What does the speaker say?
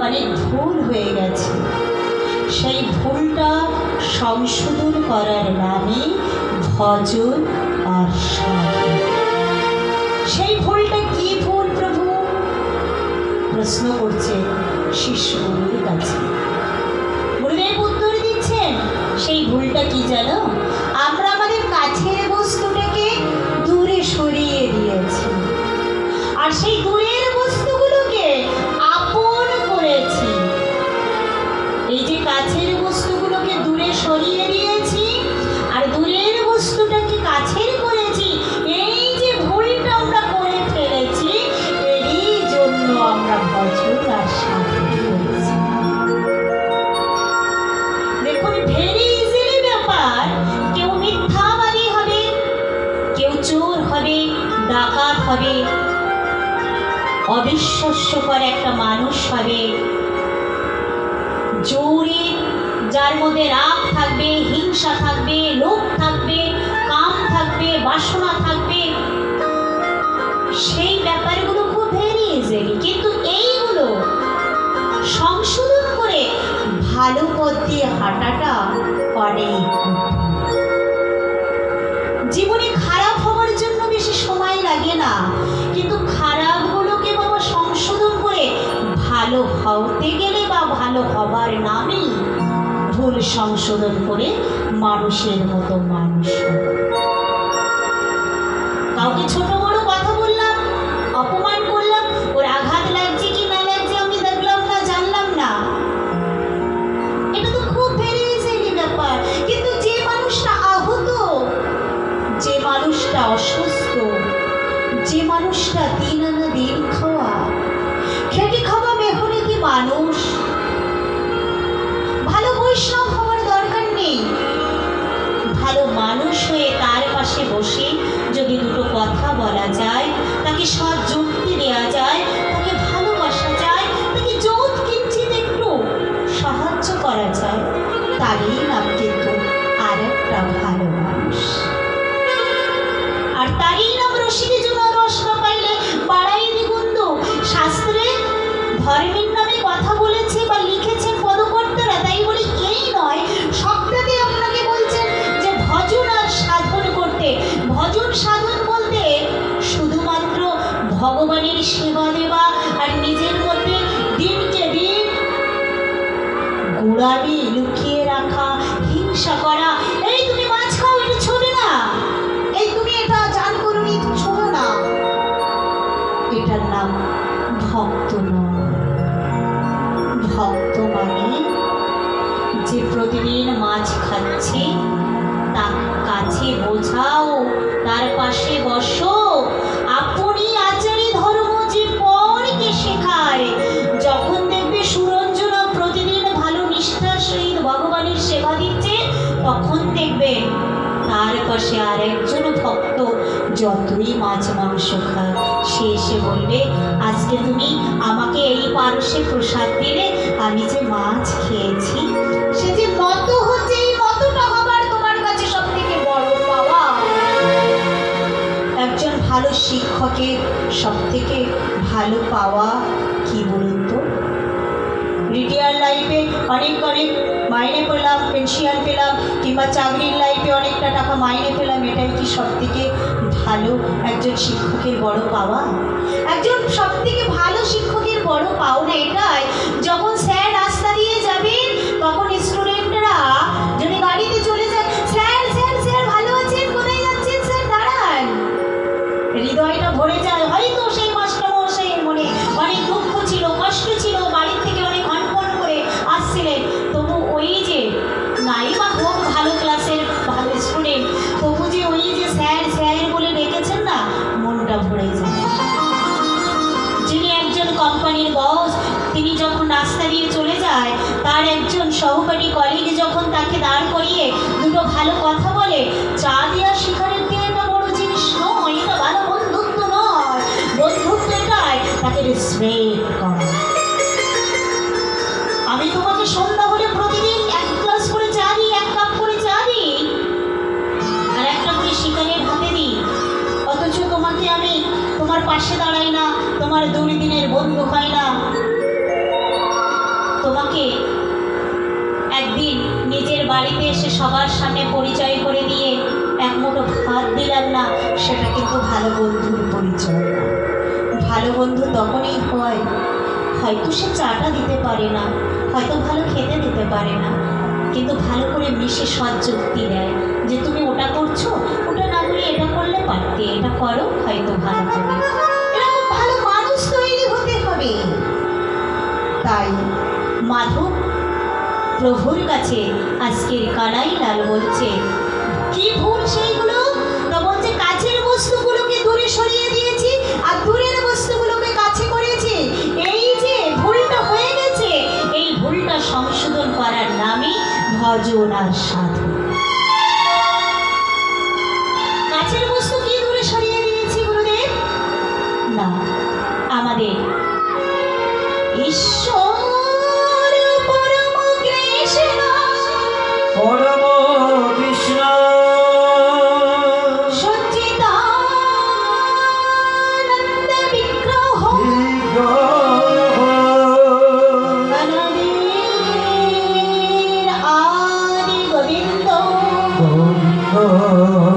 অনেক ভুল হয়ে গেছে। সেই ভুলটা সংশোধন করার নামে ভজন আর সাধন। সেই ভুলটা কি ভুল প্রভু? প্রশ্ন করছে শিষ্যগুরুর কাছে। গুরুদেব উত্তর দিচ্ছেন, সেই ভুলটা কি জানো? আমরা আমাদের কাছের বস্তুটাকে দূরে সরিয়ে দিয়েছি, আর সেই দূরের বস্তুগুলোকে আপন করেছি। এই যে কাছের বস্তুগুলোকে দূরে সরিয়ে দিয়েছি আর দূরের বস্তুটাকে কাছের করেছি, এই যে ভুলটা আমরা করে ফেলেছি, এরই জন্য আমরা ভজন আর সাধন করেছি। দেখুন, ভেরি ইজিলি ব্যাপার। কেউ মিথ্যাবাদী হবে, কেউ চোর হবে, ডাকাত হবে, অবিশ্বাস্যকর একটা মানুষ হবে, জোরে যার মধ্যে রাগ থাকবে, হিংসা থাকবে, লোভ থাকবে, কাম থাকবে, বাসনা থাকবে, সেই ব্যাপারগুলো খুব ভেরি ইজিলি। কিন্তু এইগুলো সংশোধন করে ভালো পথ দিয়ে হাঁটাটা অনেক কঠিন। জীবনে খারাপ হওয়ার জন্য বেশি সময় লাগে না, কিন্তু খারাপগুলোকে বাবা সংশোধন করে ভালো হতে গেলে বা ভালো হবার নামে ভুল সংশোধন করে মানুষের মতো মানুষ হবে। কাউকে ছোট বড় কথা বললাম, অপমান করলাম, ওর আঘাত লাগছে কি না লাগছে আমি দেখলাম না, জানলাম না, এটা তো খুব ভেরি ইজি ব্যাপার। কিন্তু যে মানুষটা আহত, যে মানুষটা অসুস্থ, যে মানুষটা দিন আনা দিন খাওয়া, খেটে খাওয়া মেহনতি মানুষ, ভালো বৈষ্ণব হওয়ার দরকার নেই, ভালো মানুষ হয়ে তার পাশে বসে যদি দুটো কথা বলা যায়, তাকে সৎ যুক্তি দেওয়া যায়, তাকে ভালোবাসা যায়, তাকে যত কিঞ্চিত একটু সাহায্য করা যায়, তারই নাম কিন্তু আর একটা ভালো মানুষ। আর তারই নাম রসিকে জন্য রস না পাইলে বাড়াই দ্বিগুণ। শাস্ত্রে ধর্মের নামে কথা বলেছে বা লিখেছেন পদকর্তারা, তাই বলি এই নয়, সবটাতে আপনাকে বলছেন যে ভজন আর সাধন করতে। ভজন সাধন বলতে শুধুমাত্র ভগবানের সেবা দেওয়া আর নিজের মধ্যে দিনকে দিন গোড়ামি লুকিয়ে রাখা, হিংসা করা, এই তুমি মাছ খাও এটা ছোবে না, এই তুমি এটা জান করুনি ছোবে না, এটার নাম ভক্ত নয়। ভক্ত মানে যে প্রতিদিন মাছ খাচ্ছে, তার কাছে বোঝাও, তার পাশে বসো, আপনি আচারে ধর্ম যে পরকে শেখায়। যখন দেখবে সুরঞ্জনা প্রতিদিন ভালো নিষ্ঠার সহিত ভগবানের সেবা দিচ্ছে, তখন দেখবে তার পাশে আর একজন ভক্ত যতই মাছ মাংস খায়, সে এসে বলবে, আজকে তুমি আমাকে এই পারসে প্রসাদ দিলে, আমি যে মাছ খেয়েছি, সে যে নত হচ্ছে, এই নতটা হবার তোমার কাছে সব থেকে বড় পাওয়া। একজন ভালো শিক্ষকের সব থেকে ভালো পাওয়া কি বলুন তো? রিটায়ার লাইফে অনেক মাইনে পেলাম, পেনশন পেলাম, কিংবা চাকরির লাইফে অনেকটা টাকা মাইনে পেলাম, এটাই কি সব থেকে ভালো একজন শিক্ষকের বড় পাওয়া? একজন সব থেকে ভালো শিক্ষকের বড় পাওনা এটাই, যখন স্যার রাস্তা দিয়ে যাবেন, তখন স্টুডেন্টরা যদি গাড়িতে চলে যায়, স্যার স্যার স্যার ভালো আছেন, কোথায় যাচ্ছেন স্যার, দাঁড়ান। হৃদয়টা ভরে যায়। হয়তো সেই মাস্টারমশাইয়ের মনে অনেক দুঃখ ছিল, কষ্ট ছিল, বাড়ির থেকে অনেক হনফন করে আসছিলেন, তবু ওই যে নাই বা হোক ভালো ক্লাসের ভালো স্টুডেন্ট, তবু যে ওই যে স্যার স্যার বলে ডেকেছেন না, মনটা ভরে যায়। যিনি একজন কোম্পানির বস, তিনি যখন রাস্তা দিয়ে চলে যায়, তার একজন সহকারী কলিগ যখন তাকে দাঁড় করিয়ে দুটো ভালো কথা বলে, চা দেওয়া শিকারের দিয়ে এটা বড় জিনিস নয়, এটা ভালো বন্ধুত্ব নয়, বন্ধুত্ব এটাই তাকে রেসপেক্ট করা। আমি তোমাকে সন্ধ্যা হলে প্রতিদিন এক গ্লাস করে চা দিই, এক কাপ করে চা দিই, আর একটা করে শিকারের হাতে দিই, অথচ তোমাকে আমি তোমার পাশে দাঁড়াই না, তোমার দুর্দিনের বন্ধু হয় না। বাড়িতে এসে সবার সামনে পরিচয় করে দিয়ে এক মুঠো ভাত দিলাম না, সেটা কিন্তু ভালো বন্ধুর পরিচয় না। ভালো বন্ধু তখনই হয়, হয়তো সে চাটা দিতে পারে না, হয়তো ভালো খেতে দিতে পারে না, কিন্তু ভালো করে মিশে সৎ যুক্তি দেয় যে তুমি ওটা করছো, ওটা না করে এটা করলে পারতে, এটা করো, হয়তো ভালো হবে। এরকম ভালো মানুষ তৈরি হতে হবে। তাই মাধব প্রভুর কাছে আজকের কানাই লাল বলছে কি ভুল সেইগুলো, তো বলছে কাছের বস্তুগুলোকে দূরে সরিয়ে দিয়েছি আর দূরের বস্তুগুলোকে কাছে করেছি। এই যে ভুলটা হয়ে গেছে, এই ভুলটা সংশোধন করার নামই ভজন আর সাধন। কাছের বস্তু কি দূরে সরিয়ে দিয়েছি গুরুদেব? না, আমাদের ঈশ্বর পরম কৃষ্ণ, পরম কৃষ্ণ সচ্চিদানন্দ বিগ্রহ গণবীর আদি গোবিন্দ গোবিন্দ